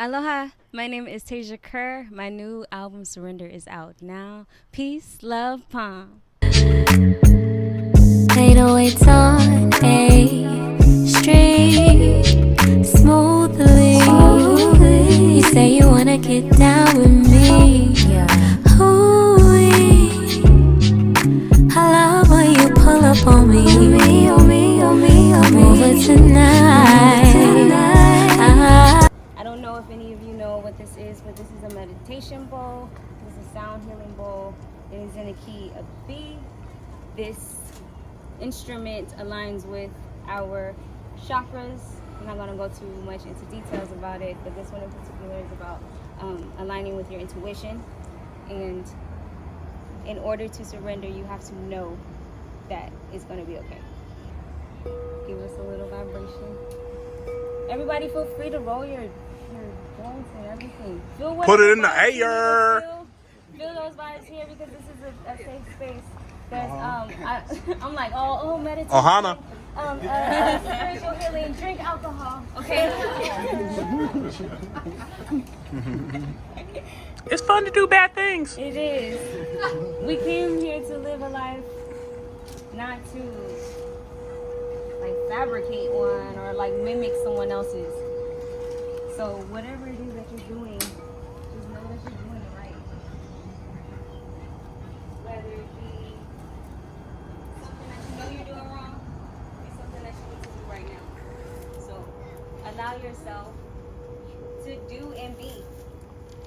Aloha, my name is Taija Kerr. My new album Surrender is out now. Peace, love, palm. 808's on A Street smoothly. You say you wanna get down with me. Ooh-wee. I love when you pull up on me. Come over tonight. I don't know if any of you know what this is, but this is a meditation bowl. This is a sound healing bowl. It is in a key of B. This instrument aligns with our chakras. I'm not going to go too much into details about it, but this one in particular is about aligning with your intuition. And in order to surrender, you have to know that it's going to be okay. Give us a little vibration. Everybody feel free to roll your joints and everything. Put it in the air. Feel those vibes here because this is a safe space. I'm like, oh, meditation. Ohana. Spiritual healing, drink alcohol. Okay. It's fun to do bad things. It is. We came here to live a life, not to like fabricate one or like mimic someone else's. So whatever it is that you're doing, just know that you're doing it right. Whether it be something that you know you're doing wrong, or something that you need to do right now. So allow yourself to do and be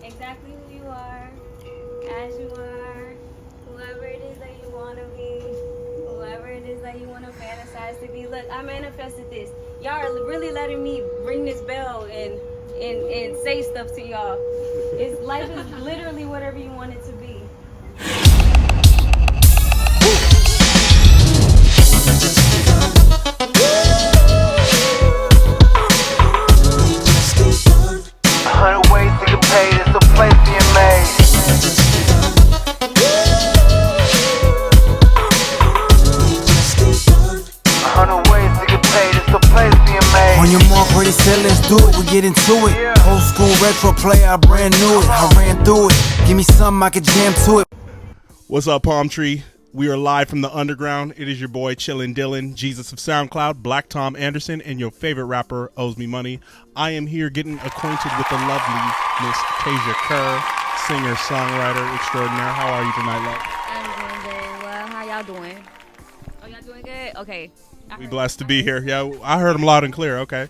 exactly who you are, as you are, whoever it is that you want to be, whoever it is that you want to fantasize to be. Look, I manifested this. Y'all are really letting me ring this bell and say stuff to y'all. Life is literally whatever you want it to be. Ways to get paid, it's a place being made. Ways to get paid, it's a place being made. On your mark, ready, set, let's do it. We get into it. Old school retro play, I brand new it. I ran through it. Give me something I could jam to it. What's up, Palm Tree? We are live from the underground. It is your boy Chillin' Dylan, Jesus of SoundCloud, Black Tom Anderson, and your favorite rapper owes me money. I am here getting acquainted with the lovely Miss Taija Kerr, singer, songwriter extraordinaire. How are you tonight, love? I'm doing very well. How y'all doing? Oh, y'all doing good? Okay. We blessed to be here. Yeah, I heard him loud and clear. Okay.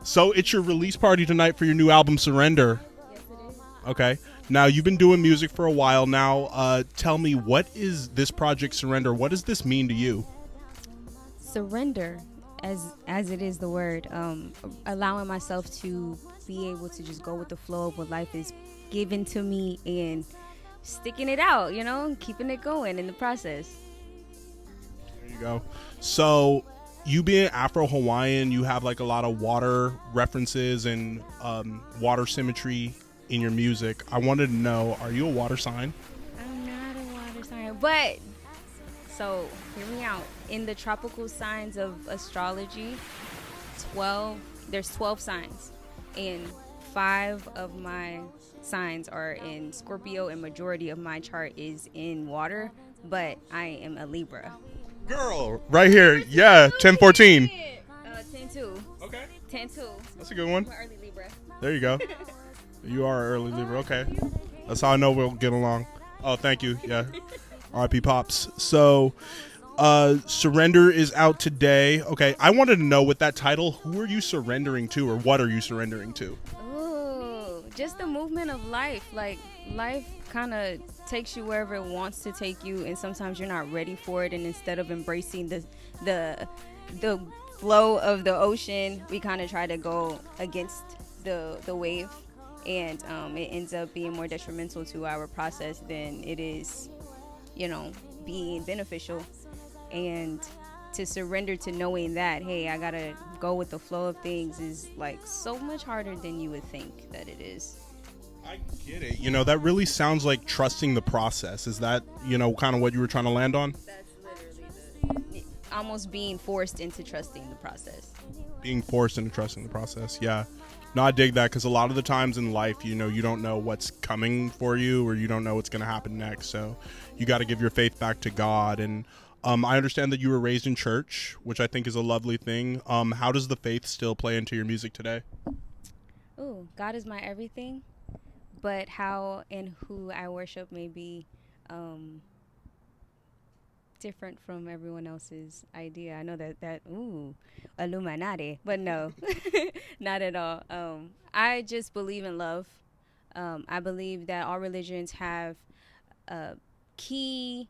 So it's your release party tonight for your new album, Surrender. Yes, it is. Okay. Now, you've been doing music for a while now. Tell me, what is this project, Surrender? What does this mean to you? Surrender, as it is the word, allowing myself to be able to just go with the flow of what life is given to me and sticking it out, keeping it going in the process. There you go. So, you being Afro-Hawaiian, you have like a lot of water references and water symmetry in your music. I wanted to know, are you a water sign? I'm not a water sign, but so hear me out. In the tropical signs of astrology, there's 12 signs, and 5 of my signs are in Scorpio, and majority of my chart is in water, but I am a Libra. Girl, right here. Yeah, 1014. 10-2. Okay. 10-2. That's a good one. I'm an early Libra. There you go. You are an early Libra. Okay. That's how I know we'll get along. Oh, thank you. Yeah. R.I.P. Pops. So, Surrender is out today. Okay. I wanted to know, with that title, who are you surrendering to, or what are you surrendering to? Ooh, just the movement of life. Like, life kind of takes you wherever it wants to take you, and sometimes you're not ready for it, and instead of embracing the flow of the ocean, we kind of try to go against the wave, and it ends up being more detrimental to our process than it is, being beneficial. And to surrender to knowing that, hey, I gotta go with the flow of things, is like so much harder than you would think that it is. I get it. That really sounds like trusting the process. Is that, kind of what you were trying to land on? That's literally almost being forced into trusting the process. Being forced into trusting the process, yeah. No, I dig that, because a lot of the times in life, you know, you don't know what's coming for you, or you don't know what's going to happen next. So you got to give your faith back to God. And I understand that you were raised in church, which I think is a lovely thing. How does the faith still play into your music today? Ooh, God is my everything, but how and who I worship may be different from everyone else's idea. I know that Illuminati, but no, not at all. I just believe in love. I believe that all religions have a key.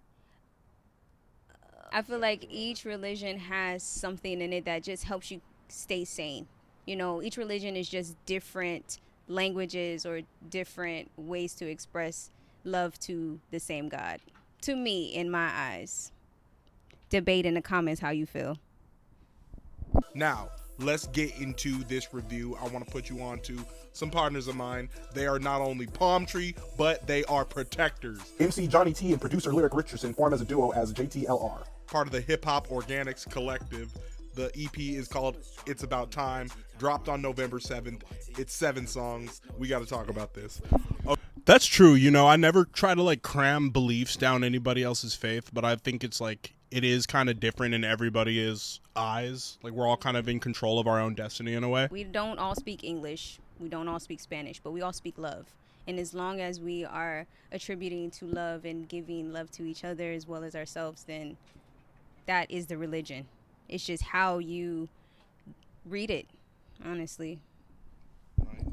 I feel like each religion has something in it that just helps you stay sane. You know, each religion is just different languages or different ways to express love to the same God. To me, in my eyes. Debate in the comments how you feel. Now, let's get into this review. I want to put you on to some partners of mine. They are not only Palm Tree, but they are protectors. MC Johnny T and producer Lyric Richardson form as a duo as JTLR. Part of the Hip Hop Organics Collective. The EP is called It's About Time, dropped on November 7th. It's 7 songs. We got to talk about this. Oh, that's true. You know, I never try to like cram beliefs down anybody else's faith, but I think it's like it is kind of different in everybody's eyes. Like we're all kind of in control of our own destiny in a way. We don't all speak English. We don't all speak Spanish, but we all speak love. And as long as we are attributing to love and giving love to each other as well as ourselves, then that is the religion. It's just how you read it, honestly.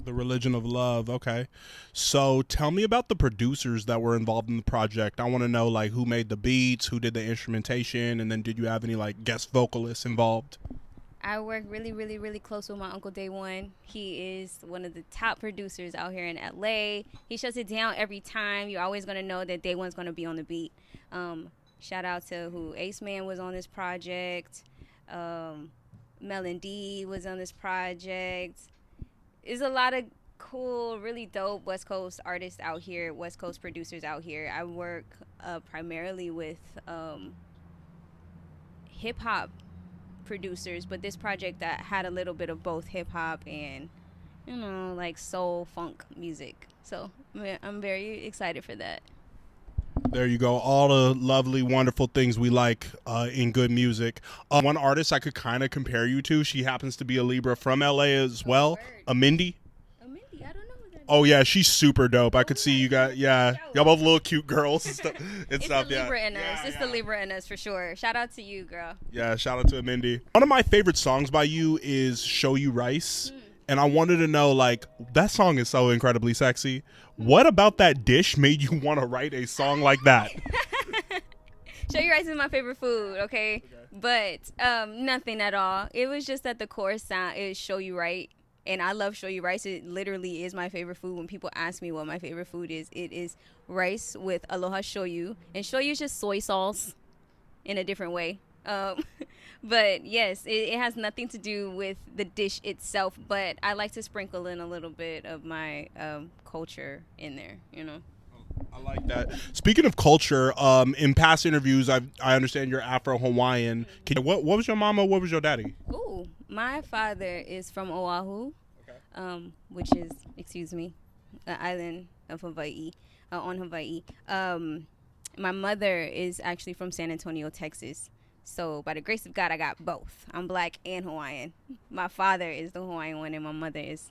The religion of love. Okay. So tell me about the producers that were involved in the project. I want to know like who made the beats, who did the instrumentation, and then did you have any like guest vocalists involved? I work really, really, really close with my Uncle Day One. He is one of the top producers out here in LA. He shuts it down every time. You're always going to know that Day One's going to be on the beat. Shout out to who Ace Man was on this project. Melon D was on this project. There's a lot of cool, really dope West Coast artists out here, West Coast producers out here. I work primarily with hip-hop producers, but this project that had a little bit of both hip-hop and, you know, like soul, funk music. So I'm very excited for that. There you go. All the lovely, wonderful things we like in good music. One artist I could kind of compare you to, she happens to be a Libra from LA as well. Amindi. Amindi, I don't know who that is. Oh, yeah, she's super dope. I could see you got, yeah, y'all both little cute girls and stuff. It's the Libra in us. It's the Libra in us for sure. Shout out to you, girl. Yeah, shout out to Amindi. One of my favorite songs by you is Show You Rice. And I wanted to know, like, that song is so incredibly sexy. What about that dish made you want to write a song like that? Show You Rice is my favorite food, okay? But nothing at all. It was just that the chorus sound is Show You Right. And I love Show You Rice. It literally is my favorite food. When people ask me what my favorite food is, it is rice with aloha shoyu. And shoyu is just soy sauce in a different way. But yes, it has nothing to do with the dish itself, but I like to sprinkle in a little bit of my culture in there, you know. I like that. Speaking of culture, in past interviews, I understand you're Afro-Hawaiian. What was your mama? What was your daddy? Ooh, my father is from Oahu, which is, an island of Hawaii, on Hawaii. My mother is actually from San Antonio, Texas. So by the grace of God, I got both. I'm Black and Hawaiian. My father is the Hawaiian one, and my mother is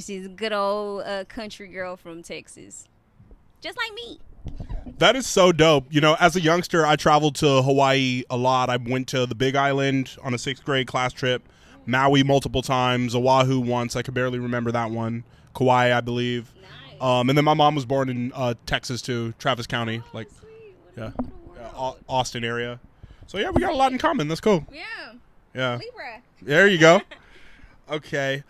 she's a good old country girl from Texas. Just like me. That is so dope. You know, as a youngster, I traveled to Hawaii a lot. I went to the Big Island on a 6th grade class trip, Maui multiple times, Oahu once. I could barely remember that one. Kauai, I believe. Nice. And then my mom was born in Texas too, Travis County, like, yeah, Austin area. So yeah, we got a lot in common. That's cool. Yeah. Libra. There you go. Okay.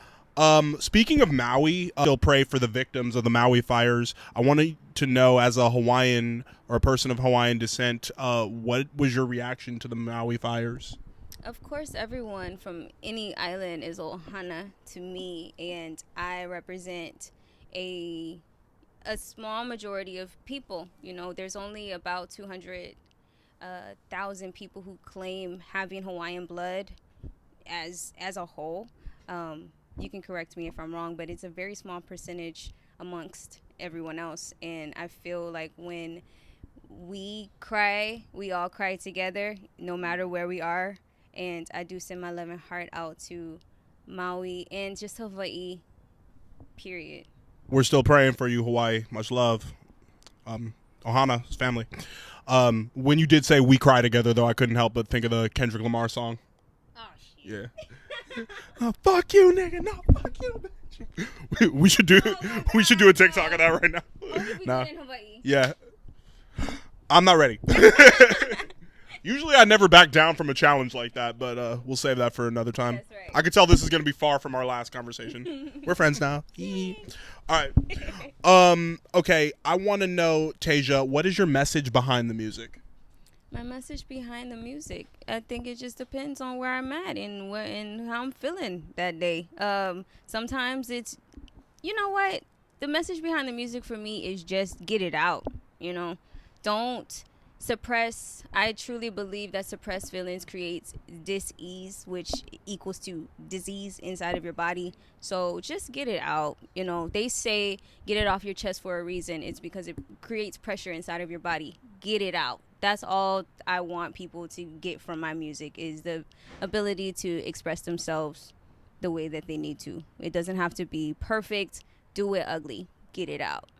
Speaking of Maui, still pray for the victims of the Maui fires. I wanted to know, as a Hawaiian or a person of Hawaiian descent, what was your reaction to the Maui fires? Of course, everyone from any island is ohana to me, and I represent a small majority of people. You know, there's only about 200,000 people who claim having Hawaiian blood as a whole. you can correct me if I'm wrong, but it's a very small percentage amongst everyone else. And I feel like when we cry, we all cry together, no matter where we are. And I do send my love and heart out to Maui and just Hawaii, period. We're still praying for you, Hawaii. Much love. Ohana's family. When you did say we cry together, though, I couldn't help but think of the Kendrick Lamar song. Oh, shit. Yeah. Oh, fuck you, nigga. No, fuck you, bitch. We should do a TikTok of that right now. Only if we do it in Hawaii. Yeah. I'm not ready. Usually I never back down from a challenge like that, but we'll save that for another time. That's right. I could tell this is going to be far from our last conversation. We're friends now. All right. Okay, I want to know, Taija, what is your message behind the music? My message behind the music, I think it just depends on where I'm at and how I'm feeling that day. Sometimes it's, you know what? The message behind the music for me is just get it out, you know? Don't suppress. I truly believe that suppressed feelings creates dis-ease, which equals to disease inside of your body. So just get it out. You know, they say get it off your chest for a reason. It's because it creates pressure inside of your body. Get it out. That's all I want people to get from my music, is the ability to express themselves the way that they need to. It doesn't have to be perfect. Do it ugly. Get it out.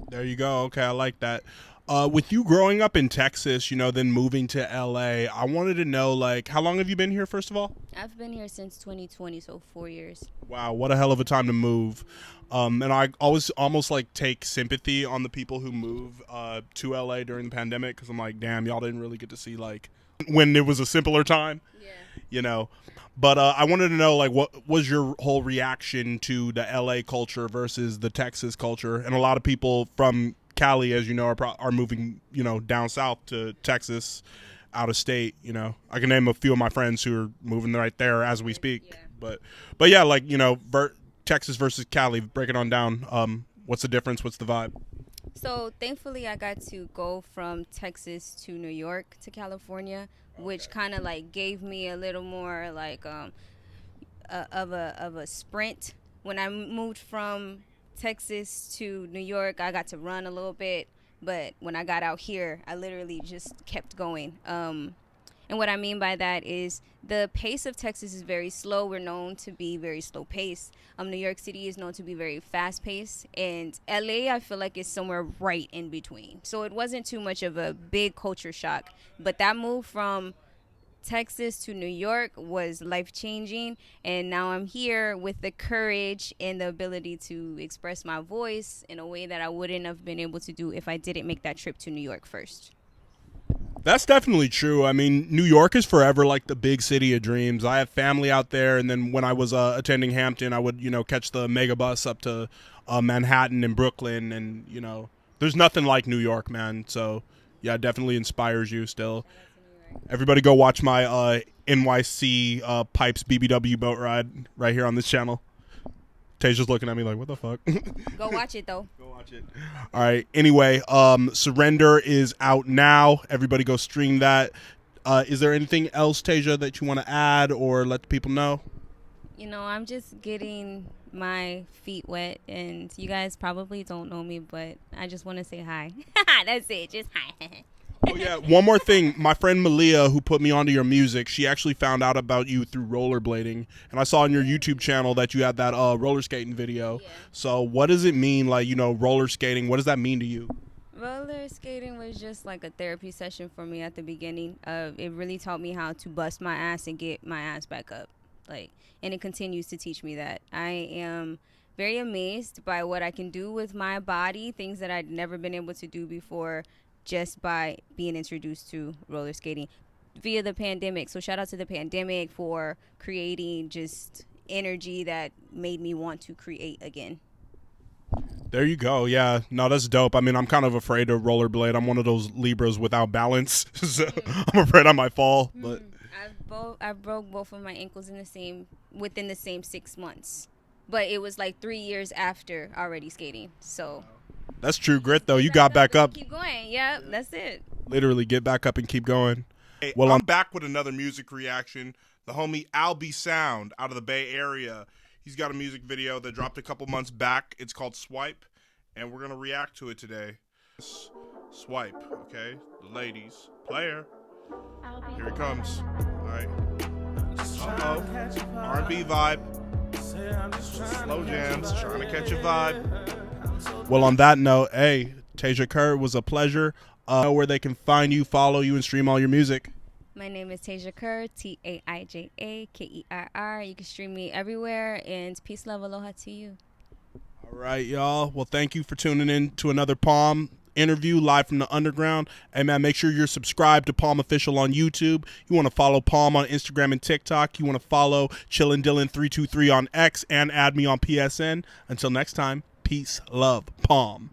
There you go. Okay, I like that. With you growing up in Texas, you know, then moving to LA, I wanted to know, like, how long have you been here, first of all? I've been here since 2020, so 4 years. Wow, what a hell of a time to move. And I always almost like take sympathy on the people who move to LA during the pandemic, because I'm like, damn, y'all didn't really get to see, like, when it was a simpler time. Yeah. You know. But I wanted to know, like, what was your whole reaction to the LA culture versus the Texas culture? And a lot of people from Cali, as you know, are moving, you know, down south to Texas, out of state. You know, I can name a few of my friends who are moving right there as we speak. Yeah. But yeah, like, you know, Texas versus Cali, break it on down. What's the difference? What's the vibe? So thankfully, I got to go from Texas to New York to California, which kind of like gave me a little more like of a sprint. When I moved from Texas to New York, I got to run a little bit, but when I got out here, I literally just kept going. And what I mean by that is the pace of Texas is very slow. We're known to be very slow paced. New York City is known to be very fast paced, and LA, I feel like, is somewhere right in between. So it wasn't too much of a big culture shock, but that move from Texas to New York was life-changing, and now I'm here with the courage and the ability to express my voice in a way that I wouldn't have been able to do if I didn't make that trip to New York first. That's definitely true. I mean, New York is forever like the big city of dreams. I have family out there, and then when I was attending Hampton, I would, you know, catch the mega bus up to Manhattan and Brooklyn, and, you know, there's nothing like New York, man. So, yeah, it definitely inspires you still. Everybody go watch my NYC Pipes BBW boat ride right here on this channel. Taija's looking at me like, what the fuck? Go watch it, though. Go watch it. All right. Anyway, Surrender is out now. Everybody go stream that. Is there anything else, Taija, that you want to add or let the people know? You know, I'm just getting my feet wet, and you guys probably don't know me, but I just want to say hi. That's it. Just hi. Oh, yeah. One more thing. My friend Malia, who put me onto your music, she actually found out about you through rollerblading. And I saw on your YouTube channel that you had that roller skating video. Yeah. So what does it mean, like, you know, roller skating? What does that mean to you? Roller skating was just like a therapy session for me at the beginning. It really taught me how to bust my ass and get my ass back up. And it continues to teach me that. I am very amazed by what I can do with my body, things that I'd never been able to do before, just by being introduced to roller skating via the pandemic. So shout out to the pandemic for creating just energy that made me want to create again. There you go. Yeah. No, that's dope. I mean, I'm kind of afraid to rollerblade. I'm one of those Libras without balance. So I'm afraid I might fall. But I broke both of my ankles within the same 6 months. But it was like 3 years after already skating. So that's true grit, though. You got back up. Keep going. Yep, that's it. Literally get back up and keep going. Hey, well, I'm back with another music reaction. the homie Albie Sound out of the Bay Area. He's got a music video that dropped a couple months back. It's called Swipe, and we're going to react to it today. Swipe, okay? The ladies. Player. Here it comes. All right. Uh-oh. R&B vibe. Slow jams. Trying to catch a vibe. Well, on that note, hey, Taija Kerr, it was a pleasure. Where they can find you, follow you, and stream all your music. My name is Taija Kerr, TAIJAKERR. You can stream me everywhere, and peace, love, aloha to you. All right, y'all. Well, thank you for tuning in to another Palm interview live from the underground. Hey, man, make sure you're subscribed to Palm Official on YouTube. You want to follow Palm on Instagram and TikTok. You want to follow Chillin' Dylan 323 on X and add me on PSN. Until next time, peace, love, Palm.